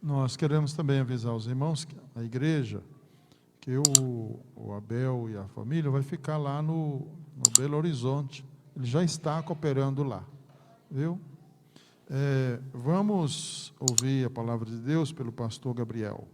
Nós queremos também avisar os irmãos, a igreja, que o Abel e a família vai ficar lá no Belo Horizonte. Ele já está cooperando lá, viu? Vamos ouvir a palavra de Deus pelo pastor Gabriel.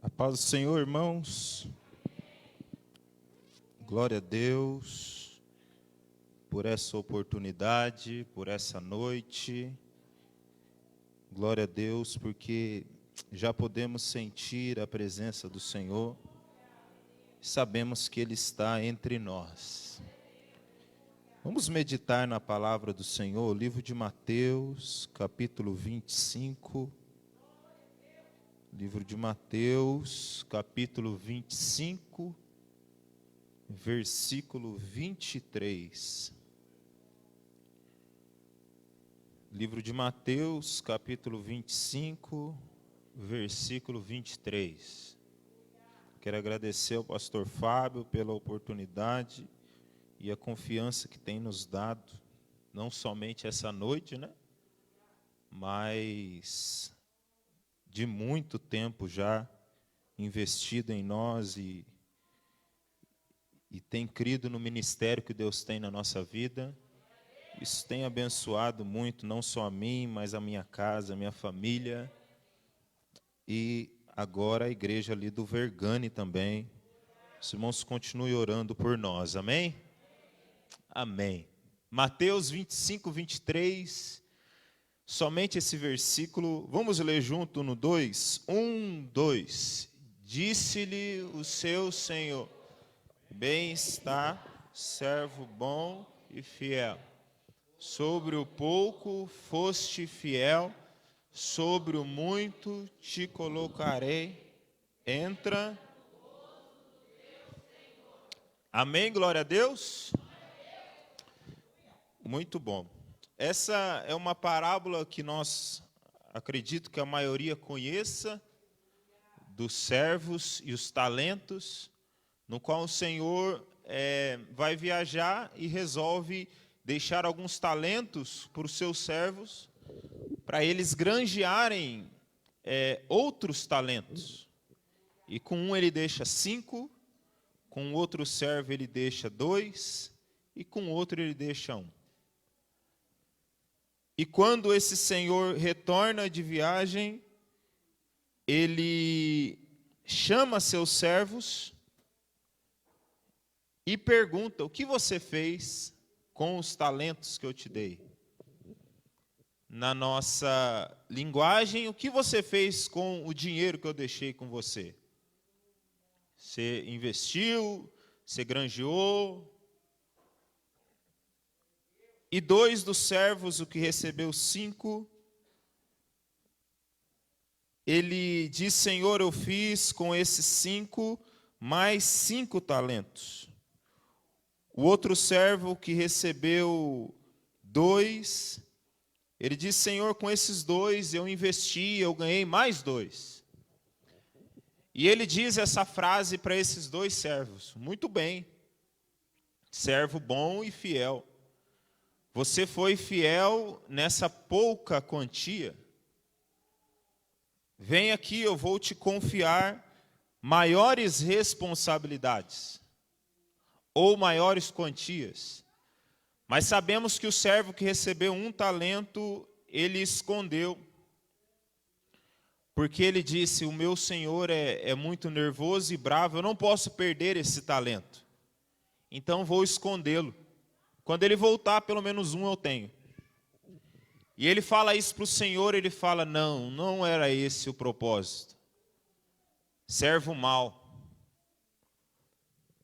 A paz do Senhor, irmãos. Glória a Deus por essa oportunidade, por essa noite. Glória a Deus porque já podemos sentir a presença do Senhor. Sabemos que Ele está entre nós. Vamos meditar na palavra do Senhor, livro de Mateus, capítulo 25. Livro de Mateus, capítulo 25, versículo 23. Livro de Mateus, capítulo 25, versículo 23. Quero agradecer ao pastor Fábio pela oportunidade e a confiança que tem nos dado, não somente essa noite, né? Mas de muito tempo já investido em nós e tem crido no ministério que Deus tem na nossa vida. Isso tem abençoado muito, não só a mim, mas a minha casa, a minha família. E agora a igreja ali do Vergani também. Os irmãos continuem orando por nós, amém? Amém. Mateus 25, 23. Somente esse versículo, vamos ler junto no 2? 1, 2. Disse-lhe o seu Senhor: bem está, servo bom e fiel. Sobre o pouco foste fiel, sobre o muito te colocarei. Entra. Amém, glória a Deus? Muito bom. Essa é uma parábola que nós, acredito que a maioria conheça, dos servos e os talentos, no qual o Senhor vai viajar e resolve deixar alguns talentos para os seus servos, para eles granjearem outros talentos. E com um ele deixa 5, com outro servo ele deixa 2, e com outro ele deixa 1. E quando esse senhor retorna de viagem, ele chama seus servos e pergunta: o que você fez com os talentos que eu te dei? Na nossa linguagem, o que você fez com o dinheiro que eu deixei com você? Você investiu? Você granjeou? E 2 dos servos, o que recebeu 5, ele diz: Senhor, eu fiz com esses 5 mais 5 talentos. O outro servo, que recebeu 2, ele diz: Senhor, com esses 2 eu investi, eu ganhei mais 2. E ele diz essa frase para esses 2 servos: muito bem, servo bom e fiel. Você foi fiel nessa pouca quantia. Vem aqui, eu vou te confiar maiores responsabilidades ou maiores quantias. Mas sabemos que o servo que recebeu 1 talento, ele escondeu. Porque ele disse: o meu senhor é muito nervoso e bravo, eu não posso perder esse talento. Então vou escondê-lo. Quando ele voltar, pelo menos 1 eu tenho. E ele fala isso para o Senhor, ele fala: não era esse o propósito. Servo mau.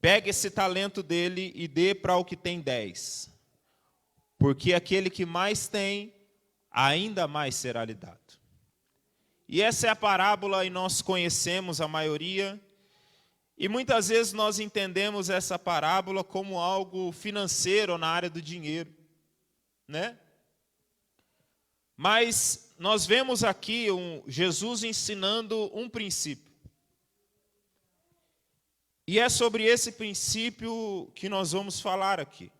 Pegue esse talento dele e dê para o que tem 10. Porque aquele que mais tem, ainda mais será lhe dado. E essa é a parábola, e nós conhecemos a maioria. E muitas vezes nós entendemos essa parábola como algo financeiro na área do dinheiro, né? Mas nós vemos aqui Jesus ensinando um princípio. E é sobre esse princípio que nós vamos falar aqui.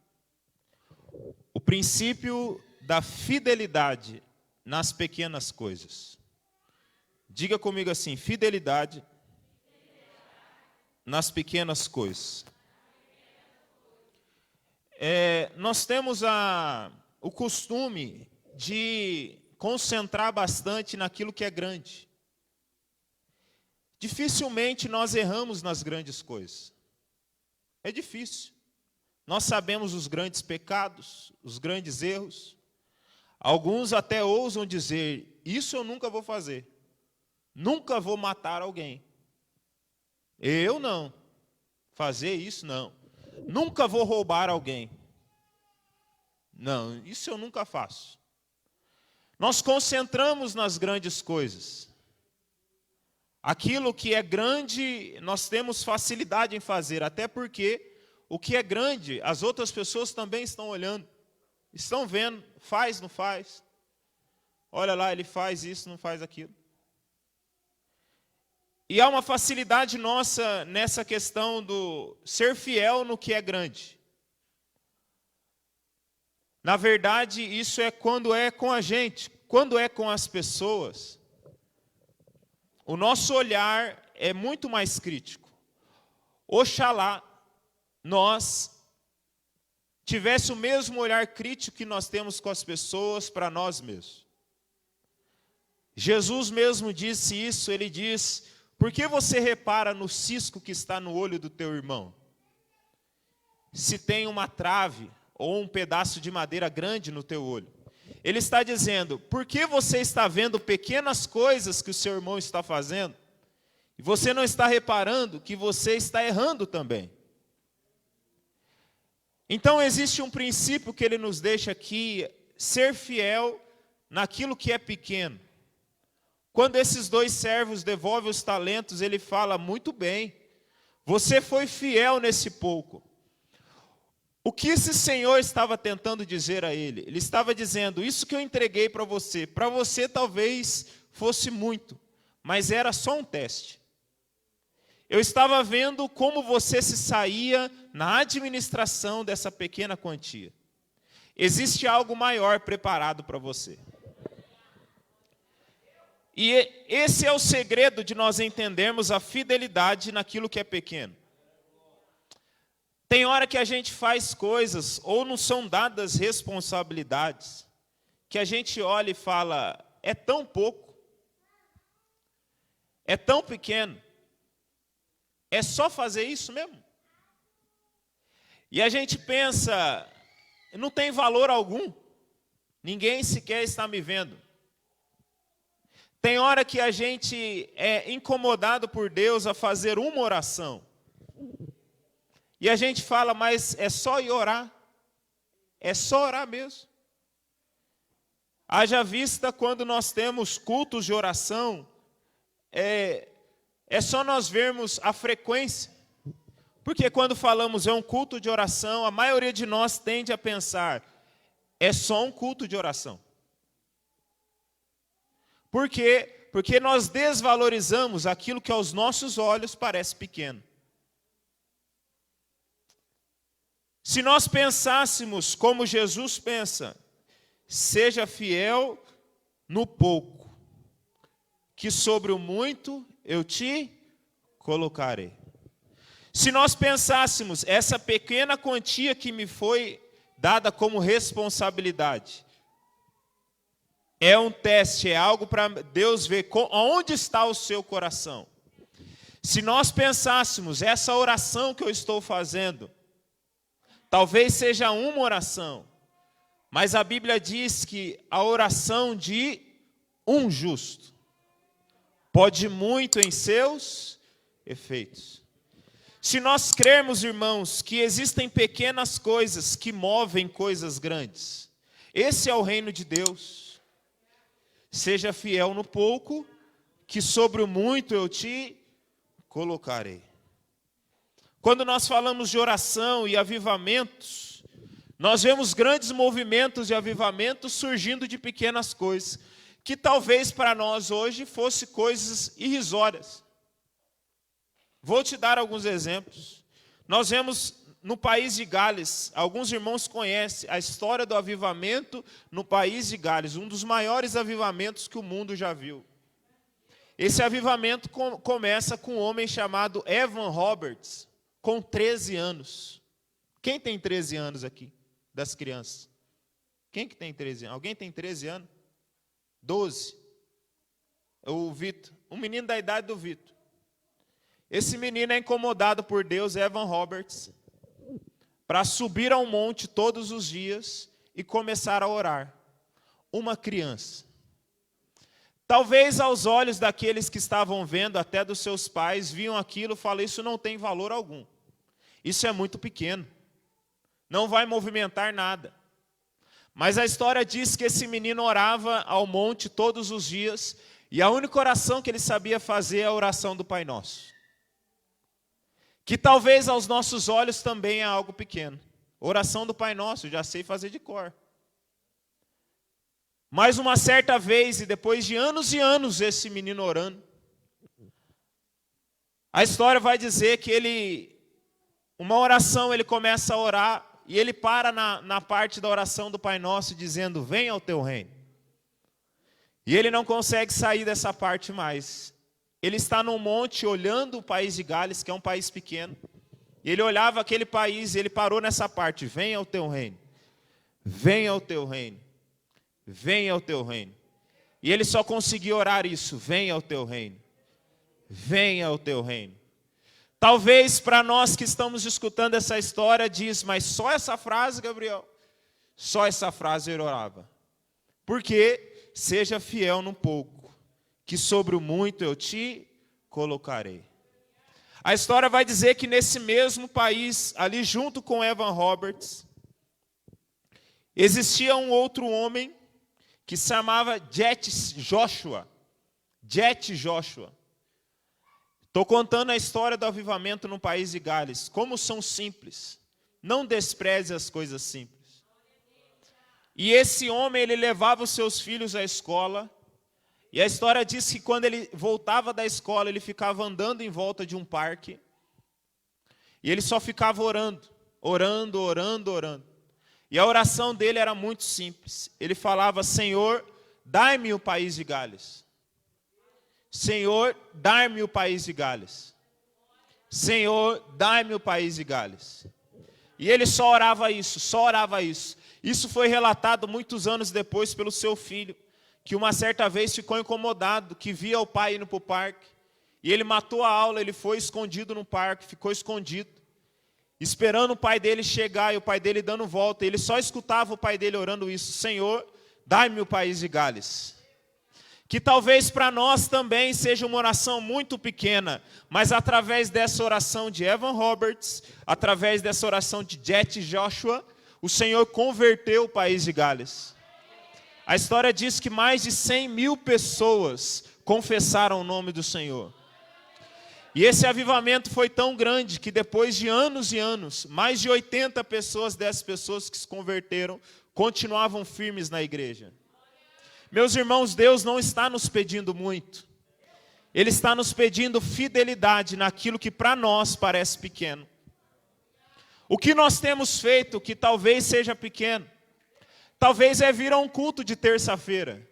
O princípio da fidelidade nas pequenas coisas. Diga comigo assim: fidelidade nas pequenas coisas. Nós temos o costume de concentrar bastante naquilo que é grande. Dificilmente nós erramos nas grandes coisas. É difícil. Nós sabemos os grandes pecados, os grandes erros. Alguns até ousam dizer: isso eu nunca vou fazer. Nunca vou matar alguém. Eu não. Fazer isso não. Nunca vou roubar alguém. Não, isso eu nunca faço. Nós concentramos nas grandes coisas. Aquilo que é grande, nós temos facilidade em fazer, até porque o que é grande, as outras pessoas também estão olhando, estão vendo, faz, não faz. Olha lá, ele faz isso, não faz aquilo. E há uma facilidade nossa nessa questão do ser fiel no que é grande. Na verdade, isso é quando é com a gente, quando é com as pessoas. O nosso olhar é muito mais crítico. Oxalá nós tivesse o mesmo olhar crítico que nós temos com as pessoas para nós mesmos. Jesus mesmo disse isso, ele diz: por que você repara no cisco que está no olho do teu irmão? Se tem uma trave ou um pedaço de madeira grande no teu olho. Ele está dizendo: por que você está vendo pequenas coisas que o seu irmão está fazendo, e você não está reparando que você está errando também? Então existe um princípio que ele nos deixa aqui: ser fiel naquilo que é pequeno. Quando esses dois servos devolvem os talentos, ele fala: muito bem, você foi fiel nesse pouco. O que esse senhor estava tentando dizer a ele? Ele estava dizendo: isso que eu entreguei para você talvez fosse muito, mas era só um teste. Eu estava vendo como você se saía na administração dessa pequena quantia. Existe algo maior preparado para você. E esse é o segredo de nós entendermos a fidelidade naquilo que é pequeno. Tem hora que a gente faz coisas, ou não são dadas responsabilidades, que a gente olha e fala: é tão pouco, é tão pequeno, é só fazer isso mesmo? E a gente pensa: não tem valor algum, ninguém sequer está me vendo. Tem hora que a gente é incomodado por Deus a fazer uma oração. E a gente fala: mas é só ir orar. É só orar mesmo. Haja vista quando nós temos cultos de oração, é só nós vermos a frequência. Porque quando falamos é um culto de oração, a maioria de nós tende a pensar: é só um culto de oração. Por quê? Porque nós desvalorizamos aquilo que aos nossos olhos parece pequeno. Se nós pensássemos como Jesus pensa: seja fiel no pouco, que sobre o muito eu te colocarei. Se nós pensássemos: essa pequena quantia que me foi dada como responsabilidade, é um teste, é algo para Deus ver onde está o seu coração. Se nós pensássemos: essa oração que eu estou fazendo, talvez seja uma oração, mas a Bíblia diz que a oração de um justo pode muito em seus efeitos. Se nós crermos, irmãos, que existem pequenas coisas que movem coisas grandes, esse é o reino de Deus. Seja fiel no pouco, que sobre o muito eu te colocarei. Quando nós falamos de oração e avivamentos, nós vemos grandes movimentos de avivamentos surgindo de pequenas coisas, que talvez para nós hoje fossem coisas irrisórias. Vou te dar alguns exemplos. Nós vemos no país de Gales, alguns irmãos conhecem a história do avivamento no país de Gales, um dos maiores avivamentos que o mundo já viu. Esse avivamento começa com um homem chamado Evan Roberts, com 13 anos. Quem tem 13 anos aqui, das crianças? Quem que tem 13 anos? Alguém tem 13 anos? 12. O Vitor, um menino da idade do Vitor. Esse menino é incomodado por Deus, Evan Roberts, para subir a um monte todos os dias e começar a orar. Uma criança. Talvez aos olhos daqueles que estavam vendo, até dos seus pais, viam aquilo e falaram, isso não tem valor algum. Isso é muito pequeno. Não vai movimentar nada. Mas a história diz que esse menino orava ao monte todos os dias, e a única oração que ele sabia fazer é a oração do Pai Nosso. Que talvez aos nossos olhos também é algo pequeno. Oração do Pai Nosso, já sei fazer de cor. Mas uma certa vez, e depois de anos e anos esse menino orando, a história vai dizer que uma oração ele começa a orar, e ele para na parte da oração do Pai Nosso, dizendo, venha ao teu reino. E ele não consegue sair dessa parte mais. Ele está num monte olhando o país de Gales, que é um país pequeno. E ele olhava aquele país e ele parou nessa parte. Venha ao teu reino. Venha ao teu reino. Venha ao teu reino. E ele só conseguia orar isso. Venha ao teu reino. Venha ao teu reino. Talvez para nós que estamos escutando essa história diz, mas só essa frase, Gabriel? Só essa frase ele orava. Porque seja fiel no pouco, que sobre o muito eu te colocarei. A história vai dizer que nesse mesmo país, ali junto com Evan Roberts, existia um outro homem que se chamava Jet Joshua. Jet Joshua. Estou contando a história do avivamento no país de Gales. Como são simples. Não despreze as coisas simples. E esse homem, ele levava os seus filhos à escola. E a história diz que quando ele voltava da escola, ele ficava andando em volta de um parque. E ele só ficava orando. Orando, orando, orando. E a oração dele era muito simples. Ele falava, Senhor, dai-me o país de Gales. Senhor, dai-me o país de Gales. Senhor, dai-me o país de Gales. E ele só orava isso, só orava isso. Isso foi relatado muitos anos depois pelo seu filho, que uma certa vez ficou incomodado, que via o pai indo para o parque. E ele matou a aula, ele foi escondido no parque, ficou escondido, esperando o pai dele chegar e o pai dele dando volta. E ele só escutava o pai dele orando isso, Senhor, dai-me o país de Gales. Que talvez para nós também seja uma oração muito pequena, mas através dessa oração de Evan Roberts, através dessa oração de Jet Joshua, o Senhor converteu o país de Gales. A história diz que mais de 100 mil pessoas confessaram o nome do Senhor. E esse avivamento foi tão grande que depois de anos e anos, mais de 80 pessoas dessas pessoas que se converteram, continuavam firmes na igreja. Meus irmãos, Deus não está nos pedindo muito. Ele está nos pedindo fidelidade naquilo que para nós parece pequeno. O que nós temos feito que talvez seja pequeno, talvez é vir a um culto de terça-feira,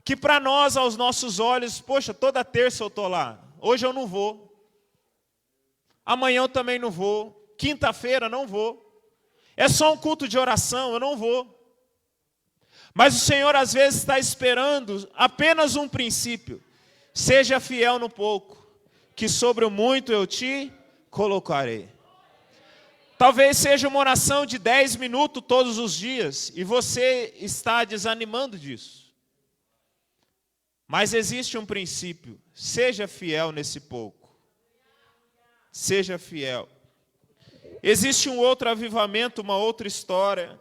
que para nós, aos nossos olhos, poxa, toda terça eu estou lá, hoje eu não vou, amanhã eu também não vou, quinta-feira não vou, é só um culto de oração, eu não vou. Mas o Senhor às vezes está esperando apenas um princípio. Seja fiel no pouco, que sobre o muito eu te colocarei. Talvez seja uma oração de 10 minutos todos os dias, e você está desanimando disso. Mas existe um princípio, seja fiel nesse pouco. Seja fiel. Existe um outro avivamento, uma outra história,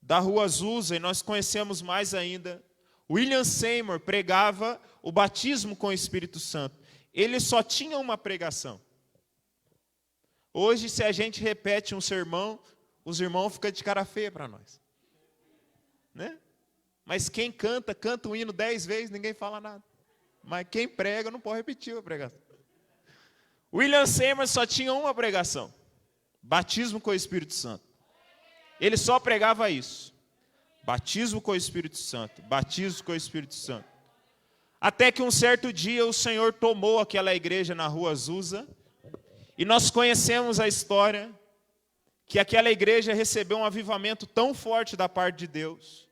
da Rua Azusa, e nós conhecemos mais ainda. William Seymour pregava o batismo com o Espírito Santo. Ele só tinha uma pregação. Hoje, se a gente repete um sermão, os irmãos ficam de cara feia para nós. Né? Mas quem canta, canta o hino 10 vezes, ninguém fala nada. Mas quem prega não pode repetir a pregação. William Seymour só tinha uma pregação: batismo com o Espírito Santo. Ele só pregava isso: batismo com o Espírito Santo, batismo com o Espírito Santo. Até que um certo dia o Senhor tomou aquela igreja na rua Azusa, e nós conhecemos a história, que aquela igreja recebeu um avivamento tão forte da parte de Deus,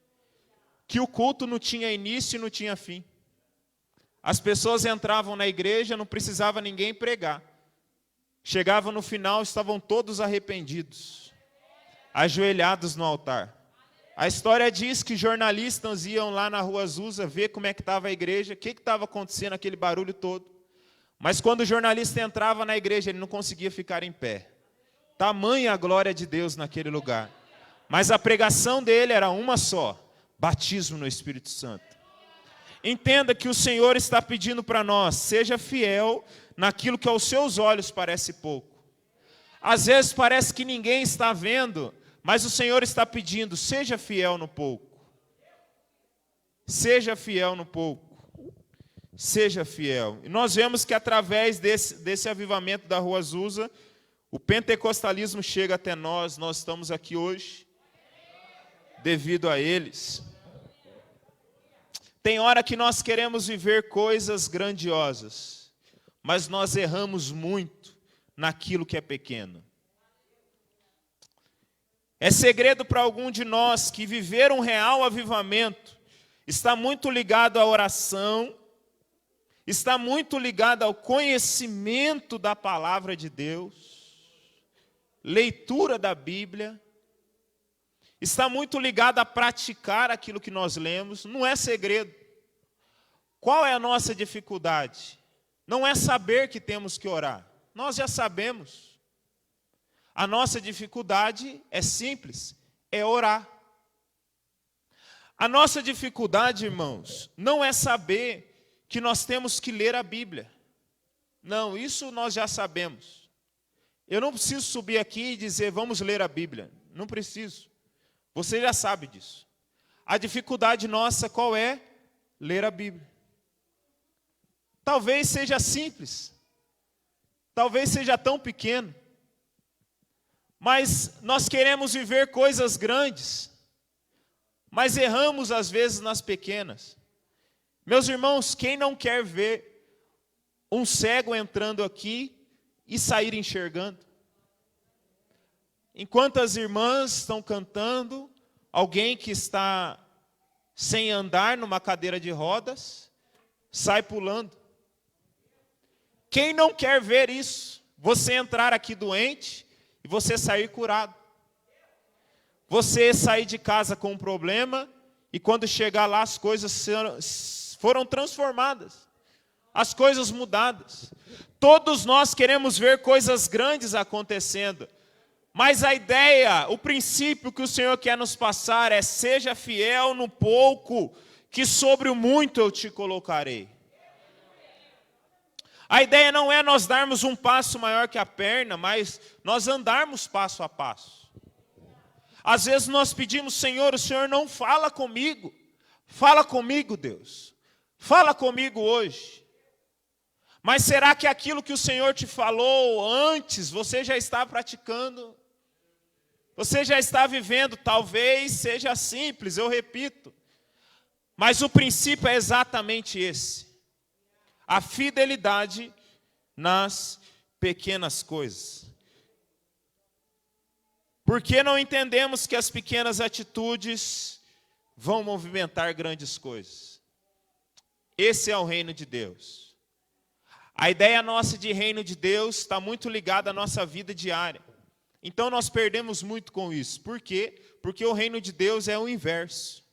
que o culto não tinha início e não tinha fim. As pessoas entravam na igreja, não precisava ninguém pregar. Chegavam no final, estavam todos arrependidos, ajoelhados no altar. A história diz que jornalistas iam lá na rua Azusa ver como é que estava a igreja, o que estava acontecendo, aquele barulho todo. Mas quando o jornalista entrava na igreja, ele não conseguia ficar em pé. Tamanha a glória de Deus naquele lugar. Mas a pregação dele era uma só: batismo no Espírito Santo. Entenda que o Senhor está pedindo para nós: seja fiel naquilo que aos seus olhos parece pouco. Às vezes parece que ninguém está vendo, mas o Senhor está pedindo: seja fiel no pouco. Seja fiel no pouco. Seja fiel. E nós vemos que através desse avivamento da rua Azusa, o pentecostalismo chega até nós. Nós estamos aqui hoje devido a eles. Tem hora que nós queremos viver coisas grandiosas, mas nós erramos muito naquilo que é pequeno. É segredo para algum de nós que viver um real avivamento está muito ligado à oração, está muito ligado ao conhecimento da palavra de Deus, leitura da Bíblia, está muito ligado a praticar aquilo que nós lemos. Não é segredo. Qual é a nossa dificuldade? Não é saber que temos que orar. Nós já sabemos. A nossa dificuldade é simples, é orar. A nossa dificuldade, irmãos, não é saber que nós temos que ler a Bíblia. Não, isso nós já sabemos. Eu não preciso subir aqui e dizer: vamos ler a Bíblia. Não preciso. Você já sabe disso. A dificuldade nossa qual é? Ler a Bíblia. Talvez seja simples. Talvez seja tão pequeno. Mas nós queremos viver coisas grandes. Mas erramos às vezes nas pequenas. Meus irmãos, quem não quer ver um cego entrando aqui e sair enxergando? Enquanto as irmãs estão cantando, alguém que está sem andar numa cadeira de rodas, sai pulando. Quem não quer ver isso? Você entrar aqui doente e você sair curado. Você sair de casa com um problema e quando chegar lá as coisas foram transformadas. As coisas mudadas. Todos nós queremos ver coisas grandes acontecendo. Mas a ideia, o princípio que o Senhor quer nos passar é: seja fiel no pouco, que sobre o muito eu te colocarei. A ideia não é nós darmos um passo maior que a perna, mas nós andarmos passo a passo. Às vezes nós pedimos: Senhor, o Senhor não fala comigo. Fala comigo, Deus. Fala comigo hoje. Mas será que aquilo que o Senhor te falou antes, você já está praticando? Você já está vivendo? Talvez seja simples, eu repito. Mas o princípio é exatamente esse. A fidelidade nas pequenas coisas. Por que não entendemos que as pequenas atitudes vão movimentar grandes coisas? Esse é o reino de Deus. A ideia nossa de reino de Deus está muito ligada à nossa vida diária. Então nós perdemos muito com isso. Por quê? Porque o reino de Deus é o inverso.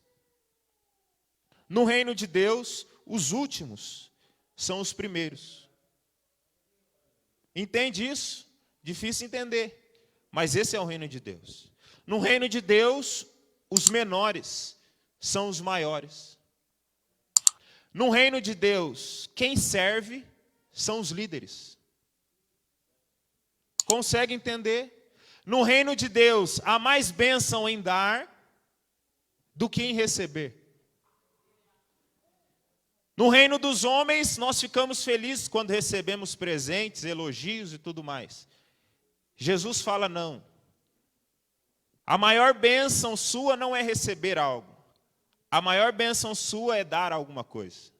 No reino de Deus, os últimos são os primeiros. Entende isso? Difícil entender. Mas esse é o reino de Deus. No reino de Deus, os menores são os maiores. No reino de Deus, quem serve são os líderes. Consegue entender? No reino de Deus, há mais bênção em dar do que em receber. No reino dos homens, nós ficamos felizes quando recebemos presentes, elogios e tudo mais. Jesus fala não. A maior bênção sua não é receber algo. A maior bênção sua é dar alguma coisa.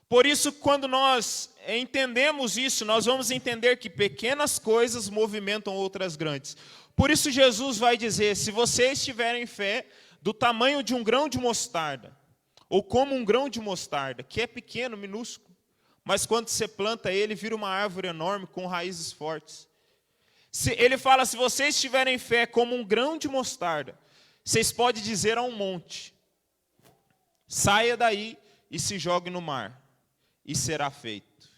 Por isso, quando nós entendemos isso, nós vamos entender que pequenas coisas movimentam outras grandes. Por isso Jesus vai dizer, se vocês tiverem fé do tamanho de um grão de mostarda, ou como um grão de mostarda, que é pequeno, minúsculo, mas quando você planta ele, vira uma árvore enorme com raízes fortes. Ele fala, se vocês tiverem fé como um grão de mostarda, vocês podem dizer a um monte, saia daí e se jogue no mar, e será feito.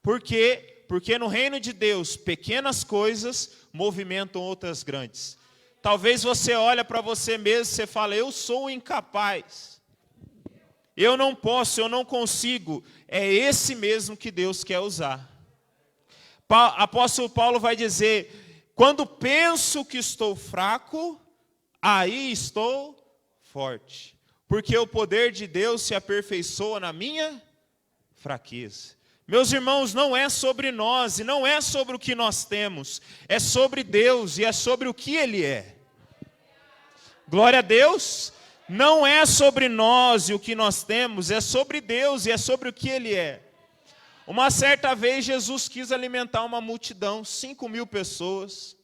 Por quê? Porque no reino de Deus, pequenas coisas movimentam outras grandes. Talvez você olhe para você mesmo e você fala, eu sou incapaz. Eu não posso, eu não consigo. É esse mesmo que Deus quer usar. Apóstolo Paulo vai dizer, quando penso que estou fraco, aí estou forte. Porque o poder de Deus se aperfeiçoa na minha fraqueza. Meus irmãos, não é sobre nós e não é sobre o que nós temos. É sobre Deus e é sobre o que Ele é. Glória a Deus. Não é sobre nós e o que nós temos, é sobre Deus e é sobre o que Ele é. Uma certa vez Jesus quis alimentar uma multidão, 5.000 pessoas.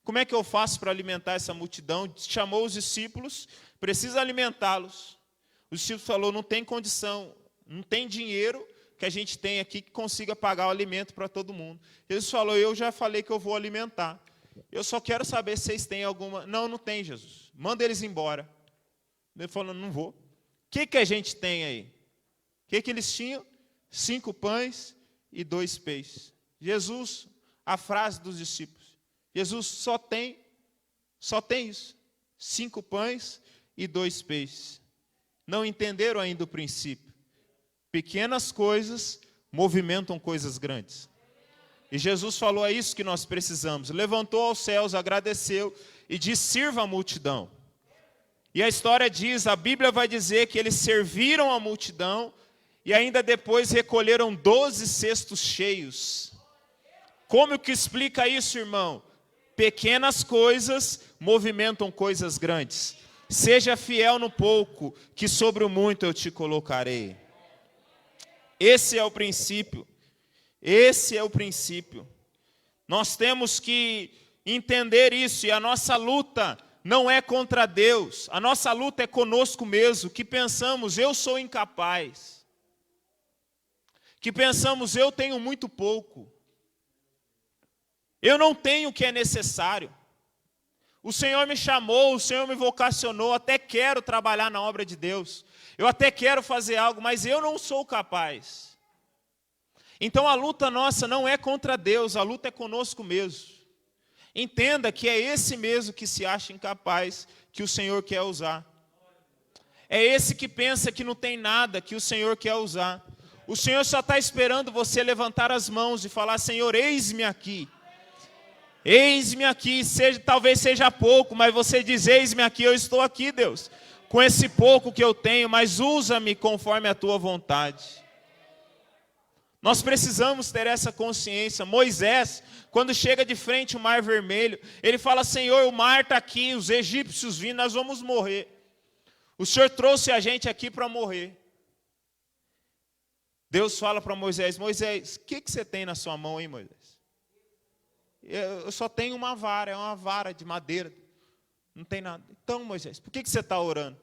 Como é que eu faço para alimentar essa multidão? Chamou os discípulos, precisa alimentá-los. Os discípulos falaram, não tem condição, não tem dinheiro que a gente tem aqui que consiga pagar o alimento para todo mundo. Jesus falou, eu já falei que eu vou alimentar. Eu só quero saber se vocês têm alguma... Não, não tem, Jesus. Manda eles embora. Ele falou, não vou. O que a gente tem aí? O que eles tinham? 5 pães e 2 peixes. Jesus, a frase dos discípulos. Jesus só tem isso. 5 pães e 2 peixes. Não entenderam ainda o princípio. Pequenas coisas movimentam coisas grandes. E Jesus falou, é isso que nós precisamos. Levantou aos céus, agradeceu e disse, sirva a multidão. E a história diz, a Bíblia vai dizer que eles serviram a multidão e ainda depois recolheram 12 cestos cheios. Como que explica isso, irmão? Pequenas coisas movimentam coisas grandes. Seja fiel no pouco, que sobre o muito eu te colocarei. Esse é o princípio. Esse é o princípio. Nós temos que entender isso e a nossa luta não é contra Deus, a nossa luta é conosco mesmo, que pensamos, eu sou incapaz. Que pensamos, eu tenho muito pouco. Eu não tenho o que é necessário. O Senhor me chamou, o Senhor me vocacionou, até quero trabalhar na obra de Deus. Eu até quero fazer algo, mas eu não sou capaz. Então a luta nossa não é contra Deus, a luta é conosco mesmo. Entenda que é esse mesmo que se acha incapaz, que o Senhor quer usar. É esse que pensa que não tem nada, que o Senhor quer usar. O Senhor só está esperando você levantar as mãos e falar, Senhor, eis-me aqui. Eis-me aqui, talvez seja pouco, mas você diz, eis-me aqui, eu estou aqui, Deus. Com esse pouco que eu tenho, mas usa-me conforme a tua vontade. Nós precisamos ter essa consciência. Moisés, quando chega de frente ao Mar Vermelho, ele fala, Senhor, o mar está aqui, os egípcios vindo, nós vamos morrer. O Senhor trouxe a gente aqui para morrer. Deus fala para Moisés, Moisés, o que você tem na sua mão aí, Moisés? Eu só tenho uma vara, é uma vara de madeira. Não tem nada. Então, Moisés, por que você está orando?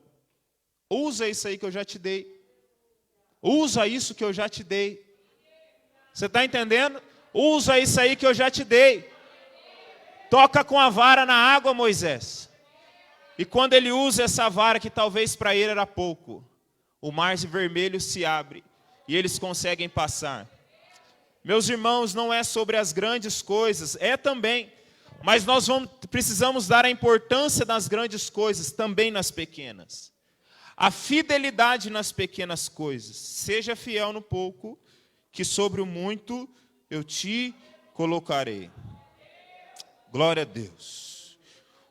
Usa isso aí que eu já te dei. Usa isso que eu já te dei. Você está entendendo? Usa isso aí que eu já te dei. Toca com a vara na água, Moisés. E quando ele usa essa vara, que talvez para ele era pouco, o mar vermelho se abre e eles conseguem passar. Meus irmãos, não é sobre as grandes coisas, é também. Mas nós precisamos dar a importância das grandes coisas, também nas pequenas. A fidelidade nas pequenas coisas. Seja fiel no pouco, que sobre o muito eu te colocarei. Glória a Deus.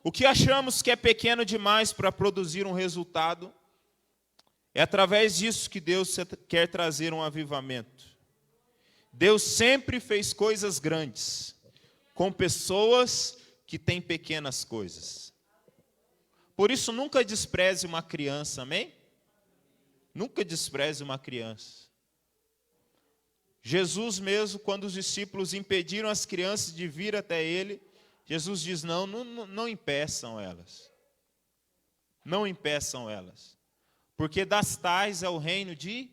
O que achamos que é pequeno demais para produzir um resultado, é através disso que Deus quer trazer um avivamento. Deus sempre fez coisas grandes, com pessoas que têm pequenas coisas. Por isso, nunca despreze uma criança, amém? Nunca despreze uma criança. Jesus mesmo, quando os discípulos impediram as crianças de vir até ele, Jesus diz, não impeçam elas. Não impeçam elas. Porque das tais é o reino de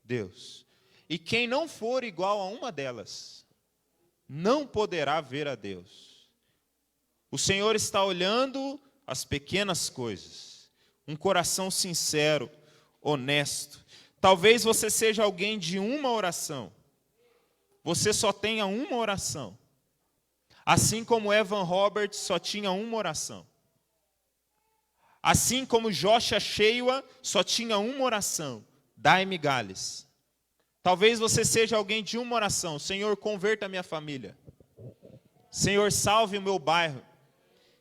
Deus. E quem não for igual a uma delas, não poderá ver a Deus. O Senhor está olhando as pequenas coisas. Um coração sincero, honesto. Talvez você seja alguém de uma oração. Você só tenha uma oração. Assim como Evan Roberts só tinha uma oração. Assim como Joshua Sheila só tinha uma oração. Daime Gales. Talvez você seja alguém de uma oração. Senhor, converta a minha família. Senhor, salve o meu bairro.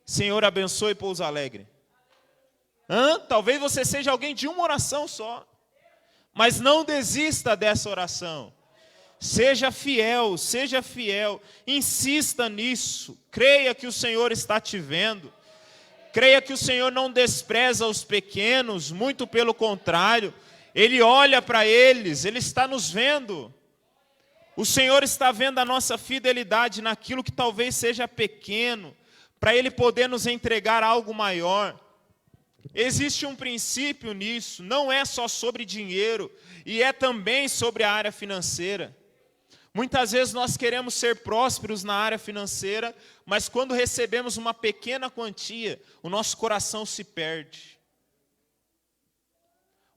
Senhor, abençoe Pouso Alegre. Talvez você seja alguém de uma oração só. Mas não desista dessa oração. Seja fiel, insista nisso. Creia que o Senhor está te vendo. Creia que o Senhor não despreza os pequenos, muito pelo contrário. Ele olha para eles, Ele está nos vendo. O Senhor está vendo a nossa fidelidade naquilo que talvez seja pequeno, para Ele poder nos entregar algo maior. Existe um princípio nisso, não é só sobre dinheiro, e é também sobre a área financeira. Muitas vezes nós queremos ser prósperos na área financeira, mas quando recebemos uma pequena quantia, o nosso coração se perde.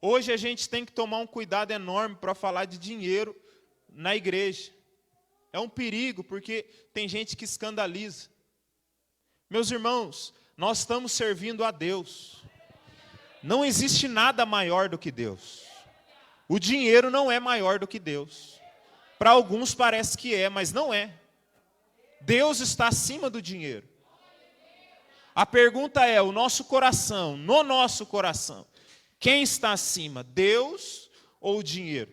Hoje a gente tem que tomar um cuidado enorme para falar de dinheiro na igreja. É um perigo, porque tem gente que escandaliza. Meus irmãos, nós estamos servindo a Deus. Não existe nada maior do que Deus. O dinheiro não é maior do que Deus. Para alguns parece que é, mas não é. Deus está acima do dinheiro. A pergunta é, no nosso coração, quem está acima, Deus ou o dinheiro?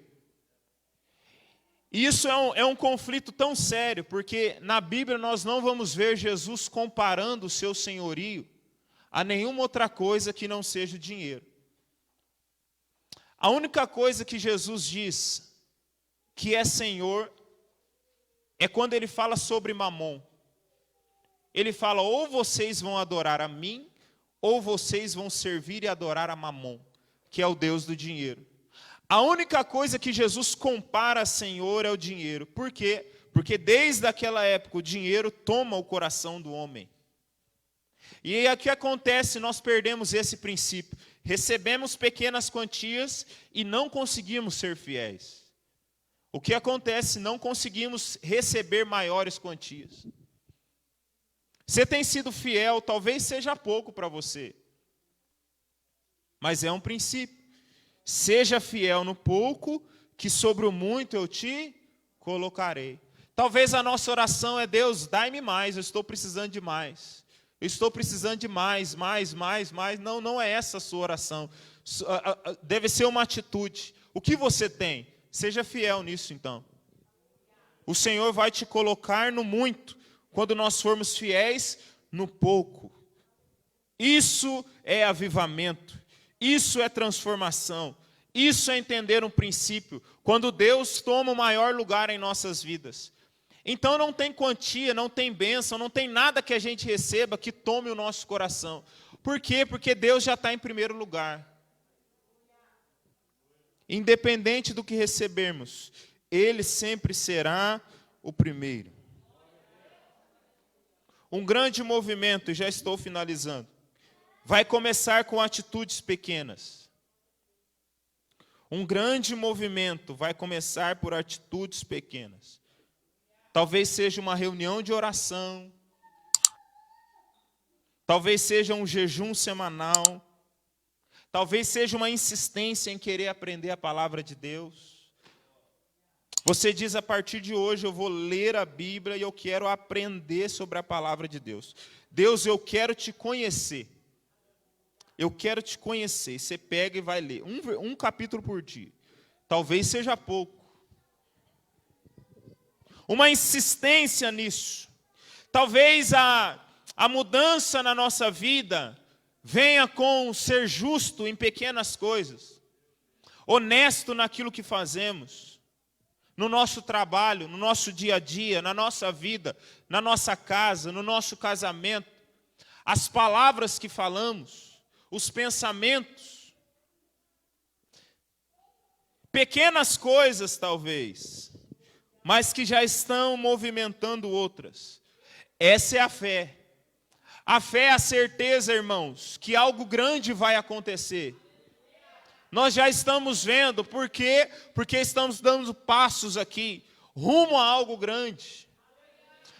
E isso é um conflito tão sério, porque na Bíblia nós não vamos ver Jesus comparando o seu senhorio a nenhuma outra coisa que não seja o dinheiro. A única coisa que Jesus diz que é Senhor é quando Ele fala sobre Mamon. Ele fala, ou vocês vão adorar a mim, ou vocês vão servir e adorar a Mamon, que é o Deus do dinheiro. A única coisa que Jesus compara a Senhor é o dinheiro. Por quê? Porque desde aquela época o dinheiro toma o coração do homem. E aí o que acontece? Nós perdemos esse princípio. Recebemos pequenas quantias e não conseguimos ser fiéis. O que acontece? Não conseguimos receber maiores quantias. Você tem sido fiel, talvez seja pouco para você. Mas é um princípio. Seja fiel no pouco, que sobre o muito eu te colocarei. Talvez a nossa oração é, Deus, dai-me mais, eu estou precisando de mais. Eu estou precisando de mais. Não é essa a sua oração. Deve ser uma atitude. O que você tem? Seja fiel nisso, então. O Senhor vai te colocar no muito, quando nós formos fiéis no pouco. Isso é avivamento. Isso é transformação. Isso é entender um princípio. Quando Deus toma o maior lugar em nossas vidas. Então não tem quantia, não tem bênção, não tem nada que a gente receba que tome o nosso coração. Por quê? Porque Deus já está em primeiro lugar. Independente do que recebermos, Ele sempre será o primeiro. Um grande movimento, e já estou finalizando, vai começar com atitudes pequenas. Um grande movimento vai começar por atitudes pequenas. Talvez seja uma reunião de oração. Talvez seja um jejum semanal. Talvez seja uma insistência em querer aprender a palavra de Deus. Você diz, a partir de hoje eu vou ler a Bíblia e eu quero aprender sobre a palavra de Deus. Deus, eu quero te conhecer. Eu quero te conhecer. Você pega e vai ler um capítulo por dia. Talvez seja pouco. Uma insistência nisso. Talvez a mudança na nossa vida venha com ser justo em pequenas coisas. Honesto naquilo que fazemos. No nosso trabalho, no nosso dia a dia, na nossa vida, na nossa casa, no nosso casamento. As palavras que falamos, os pensamentos. Pequenas coisas, talvez, mas que já estão movimentando outras. Essa é a fé. A fé é a certeza, irmãos, que algo grande vai acontecer. Nós já estamos vendo, por quê? Porque estamos dando passos aqui, rumo a algo grande.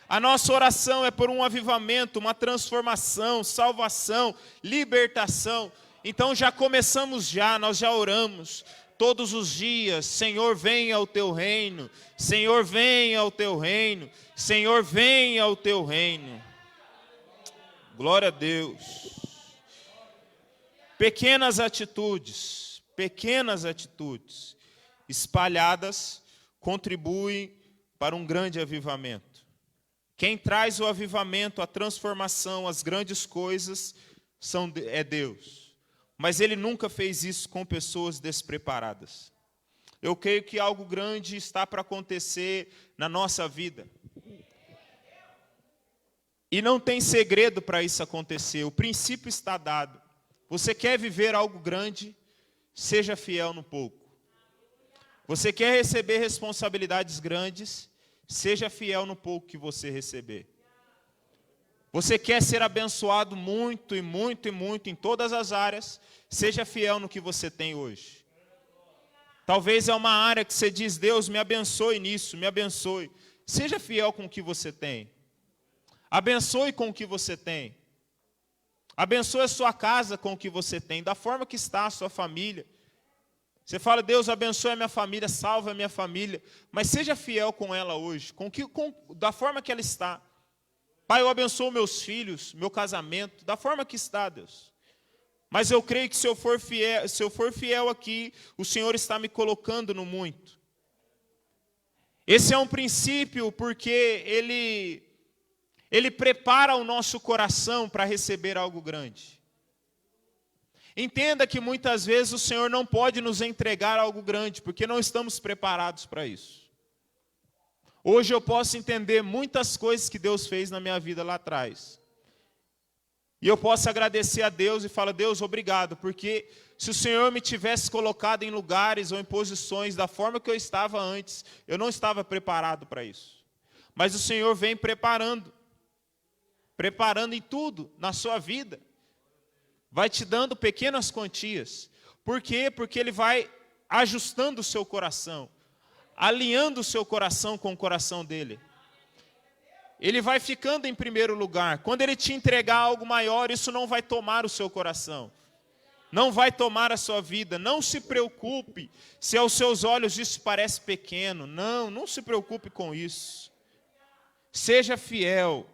A nossa oração é por um avivamento, uma transformação, salvação, libertação. Então já começamos nós já oramos todos os dias. Senhor, venha ao teu reino. Senhor, venha ao teu reino. Senhor, venha ao teu reino. Glória a Deus. Pequenas atitudes espalhadas contribuem para um grande avivamento. Quem traz o avivamento, a transformação, as grandes coisas é Deus. Mas Ele nunca fez isso com pessoas despreparadas. Eu creio que algo grande está para acontecer na nossa vida. E não tem segredo para isso acontecer. O princípio está dado. Você quer viver algo grande? Seja fiel no pouco. Você quer receber responsabilidades grandes? Seja fiel no pouco que você receber. Você quer ser abençoado muito e muito e muito em todas as áreas? Seja fiel no que você tem hoje. Talvez é uma área que você diz, Deus, me abençoe nisso, me abençoe. Seja fiel com o que você tem. Abençoe com o que você tem. Abençoe a sua casa com o que você tem, da forma que está a sua família. Você fala, Deus, abençoe a minha família, salve a minha família. Mas seja fiel com ela hoje, da forma que ela está. Pai, eu abençoo meus filhos, meu casamento, da forma que está, Deus. Mas eu creio que se eu for fiel aqui, o Senhor está me colocando no muito. Esse é um princípio porque ele prepara o nosso coração para receber algo grande. Entenda que muitas vezes o Senhor não pode nos entregar algo grande, porque não estamos preparados para isso. Hoje eu posso entender muitas coisas que Deus fez na minha vida lá atrás. E eu posso agradecer a Deus e falar, Deus, obrigado, porque se o Senhor me tivesse colocado em lugares ou em posições da forma que eu estava antes, eu não estava preparado para isso. Mas o Senhor vem preparando em tudo na sua vida. Vai te dando pequenas quantias. Por quê? Porque Ele vai ajustando o seu coração, alinhando o seu coração com o coração dEle. Ele vai ficando em primeiro lugar. Quando Ele te entregar algo maior, isso não vai tomar o seu coração. Não vai tomar a sua vida. Não se preocupe se aos seus olhos isso parece pequeno. Não se preocupe com isso. Seja fiel.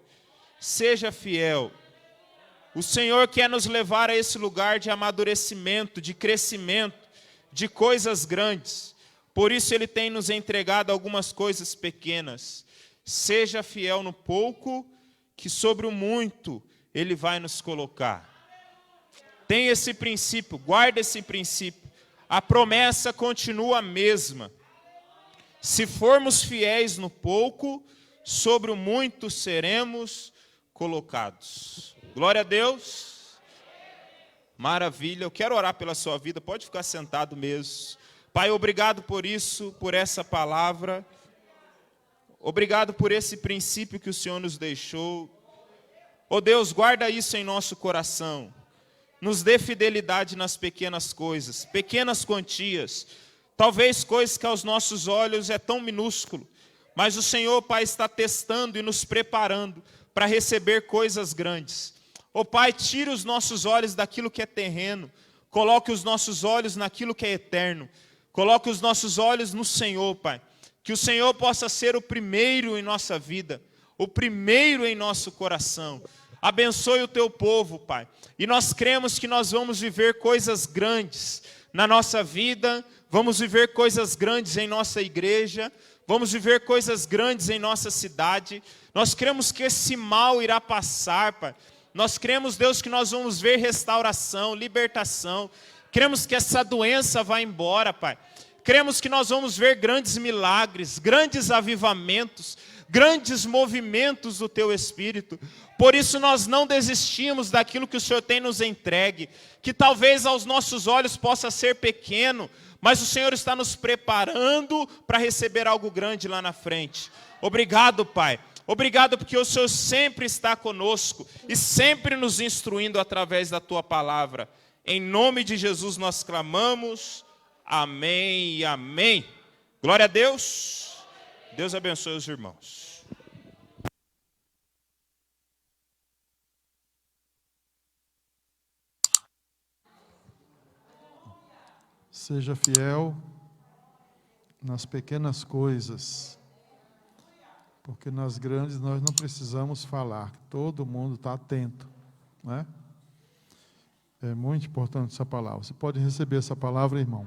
Seja fiel. O Senhor quer nos levar a esse lugar de amadurecimento, de crescimento, de coisas grandes. Por isso Ele tem nos entregado algumas coisas pequenas. Seja fiel no pouco, que sobre o muito Ele vai nos colocar. Tem esse princípio, guarda esse princípio. A promessa continua a mesma. Se formos fiéis no pouco, sobre o muito seremos colocados. Glória a Deus. Maravilha. Eu quero orar pela sua vida. Pode ficar sentado mesmo. Pai, obrigado por isso, por essa palavra. Obrigado por esse princípio que o Senhor nos deixou. Oh Deus, guarda isso em nosso coração. Nos dê fidelidade nas pequenas coisas, pequenas quantias. Talvez coisas que aos nossos olhos é tão minúsculo. Mas o Senhor, Pai, está testando e nos preparando para receber coisas grandes. Ó Pai, tira os nossos olhos daquilo que é terreno, coloque os nossos olhos naquilo que é eterno, coloque os nossos olhos no Senhor, Pai, Que o Senhor possa ser o primeiro em nossa vida, o primeiro em nosso coração. Abençoe o teu povo, Pai. E nós cremos que nós vamos viver coisas grandes na nossa vida, vamos viver coisas grandes em nossa igreja, vamos viver coisas grandes em nossa cidade. Nós cremos que esse mal irá passar, Pai. Nós cremos, Deus, que nós vamos ver restauração, libertação. Cremos que essa doença vai embora, Pai. Cremos que nós vamos ver grandes milagres, grandes avivamentos, grandes movimentos do Teu Espírito. Por isso nós não desistimos daquilo que o Senhor tem nos entregue, que talvez aos nossos olhos possa ser pequeno, mas o Senhor está nos preparando para receber algo grande lá na frente. Obrigado, Pai. Obrigado porque o Senhor sempre está conosco e sempre nos instruindo através da Tua palavra. Em nome de Jesus nós clamamos. Amém e amém. Glória a Deus. Deus abençoe os irmãos. Seja fiel nas pequenas coisas, porque nas grandes nós não precisamos falar, todo mundo está atento, não é? É muito importante essa palavra. Você pode receber essa palavra, irmão?